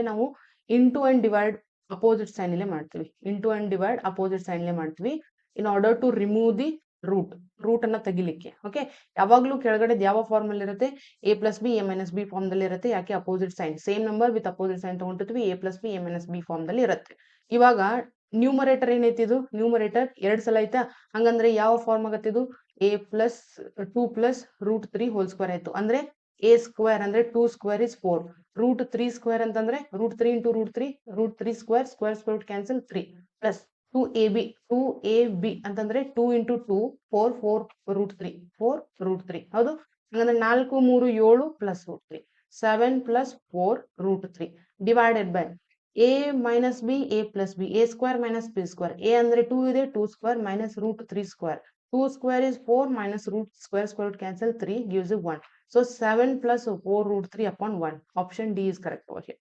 ನಾವು into and divide opposite sign ಅಲ್ಲೇ ಮಾಡ್ತೀವಿ. Into and divide opposite sign ಅಲ್ಲೇ ಮಾಡ್ತೀವಿ in order to remove the root ಅನ್ನ ತೆಗಿಲಿಕ್ಕೆ. ಓಕೆ, ಯಾವಾಗ್ಲೂ ಕೆಳಗಡೆ ಯಾವ ಫಾರ್ಮ್ ಅಲ್ಲಿ ಇರುತ್ತೆ, a plus B a minus b form ದಲ್ಲಿ ಇರುತ್ತೆ. ಯಾಕೆ, opposite sign, same number with opposite sign ತಗೊಂಡಿರ್ತೀವಿ, a plus B a minus b form ದಲ್ಲಿ ಇರುತ್ತೆ. ಇವಾಗ ನ್ಯೂಮರೇಟರ್ ಏನೈತಿ, ಇದು ನ್ಯೂಮರೇಟರ್ 2 ಸಲ ಐತಾ, ಹಂಗಂದ್ರೆ ಯಾವ ಫಾರ್ಮ್ ಆಗತ್ತಿದು, a plus 2 plus root 3 whole square ಆಯ್ತು. ಅಂದ್ರೆ ಎ ಸ್ಕ್ವೇರ್ ಅಂದ್ರೆ 2 ಸ್ಕ್ವೇರ್ ಇಸ್ 4, ರೂಟ್ 3 ಸ್ಕ್ವೇರ್ ಅಂತಂದ್ರೆ root 3 into root 3 square square cancel 3 plus 2ab ಅಂತಂದ್ರೆ 2 ಇಂಟು 2 4 ರೂಟ್ 3 ಹೌದು. ಹಂಗಂದ್ರೆ 4 3 7 plus root 3 7 plus 4 root 3 divided by A minus B A plus B, A square minus B square, A ಅಂದ್ರೆ 2 ಇದೆ, 2 square minus root 3 square, 2 square is 4 minus root square root cancel 3 gives you 1. So 7 plus 4 root 3 upon 1. Option D is correct over here.